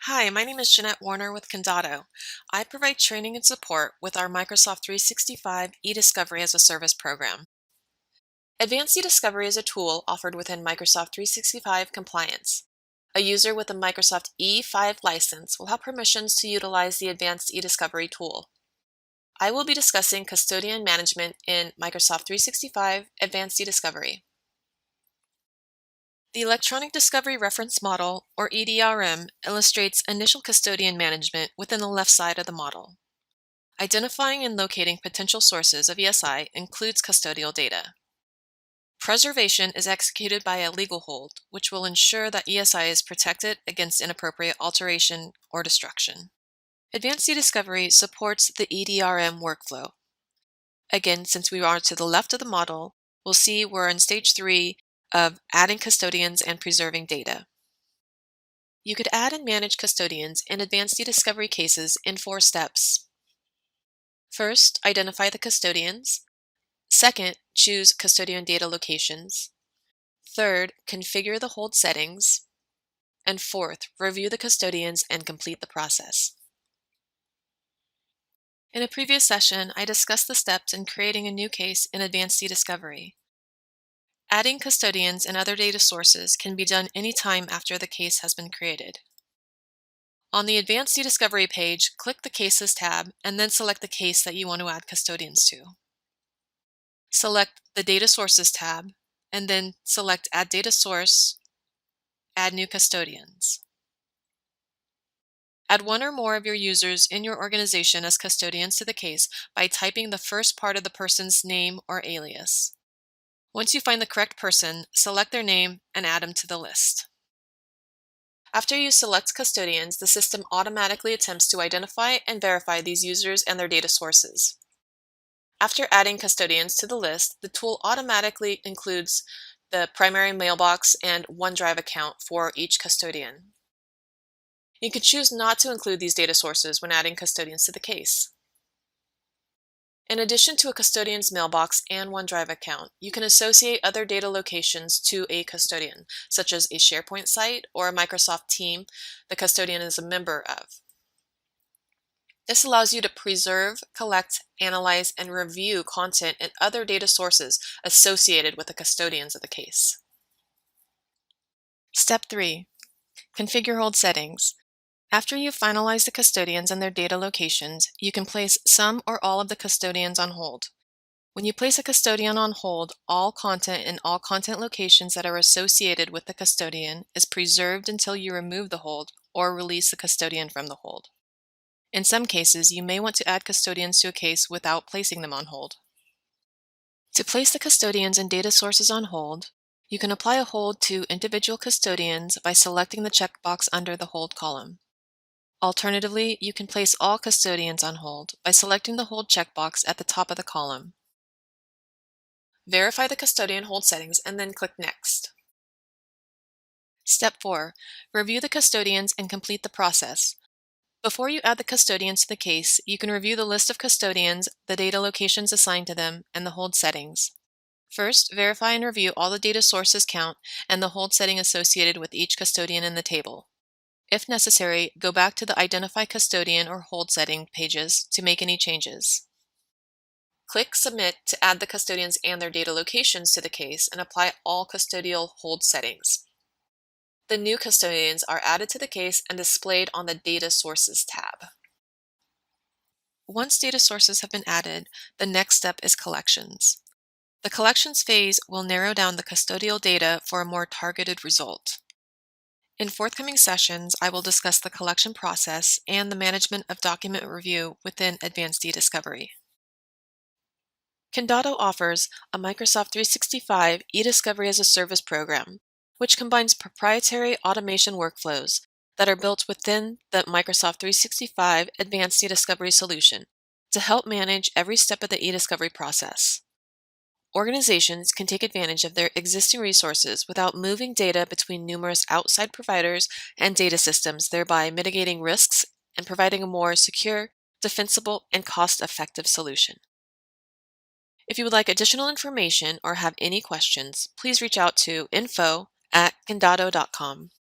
Hi, my name is Jeannette Warner with Kindato. I provide training and support with our Microsoft 365 eDiscovery as a Service program. Advanced eDiscovery is a tool offered within Microsoft 365 compliance. A user with a Microsoft E5 license will have permissions to utilize the Advanced eDiscovery tool. I will be discussing Custodian Management in Microsoft 365 Advanced eDiscovery. The Electronic Discovery Reference Model, or EDRM, illustrates initial custodian management within the left side of the model. Identifying and locating potential sources of ESI includes custodial data. Preservation is executed by a legal hold, which will ensure that ESI is protected against inappropriate alteration or destruction. Advanced eDiscovery supports the EDRM workflow. Again, since we are to the left of the model, we'll see we're in stage 3 of adding custodians and preserving data. You could add and manage custodians in Advanced eDiscovery cases in 4 steps. First, identify the custodians. Second, choose custodian data locations. Third, configure the hold settings. And fourth, review the custodians and complete the process. In a previous session, I discussed the steps in creating a new case in Advanced eDiscovery. Adding custodians and other data sources can be done anytime after the case has been created. On the Advanced eDiscovery page, click the Cases tab and then select the case that you want to add custodians to. Select the Data Sources tab and then select Add Data Source, Add New Custodians. Add one or more of your users in your organization as custodians to the case by typing the first part of the person's name or alias. Once you find the correct person, select their name and add them to the list. After you select custodians, the system automatically attempts to identify and verify these users and their data sources. After adding custodians to the list, the tool automatically includes the primary mailbox and OneDrive account for each custodian. You can choose not to include these data sources when adding custodians to the case. In addition to a custodian's mailbox and OneDrive account, you can associate other data locations to a custodian, such as a SharePoint site or a Microsoft team the custodian is a member of. This allows you to preserve, collect, analyze, and review content and other data sources associated with the custodians of the case. Step 3. Configure hold settings. After you've finalized the custodians and their data locations, you can place some or all of the custodians on hold. When you place a custodian on hold, all content and all content locations that are associated with the custodian is preserved until you remove the hold or release the custodian from the hold. In some cases, you may want to add custodians to a case without placing them on hold. To place the custodians and data sources on hold, you can apply a hold to individual custodians by selecting the checkbox under the hold column. Alternatively, you can place all custodians on hold by selecting the hold checkbox at the top of the column. Verify the custodian hold settings and then click Next. Step 4. Review the custodians and complete the process. Before you add the custodians to the case, you can review the list of custodians, the data locations assigned to them, and the hold settings. First, verify and review all the data sources count and the hold setting associated with each custodian in the table. If necessary, go back to the Identify Custodian or Hold Setting pages to make any changes. Click Submit to add the custodians and their data locations to the case and apply all custodial hold settings. The new custodians are added to the case and displayed on the Data Sources tab. Once data sources have been added, the next step is collections. The collections phase will narrow down the custodial data for a more targeted result. In forthcoming sessions, I will discuss the collection process and the management of document review within Advanced eDiscovery. Kindato offers a Microsoft 365 eDiscovery as a Service program, which combines proprietary automation workflows that are built within the Microsoft 365 Advanced eDiscovery solution to help manage every step of the eDiscovery process. Organizations can take advantage of their existing resources without moving data between numerous outside providers and data systems, thereby mitigating risks and providing a more secure, defensible, and cost-effective solution. If you would like additional information or have any questions, please reach out to info@kindato.com.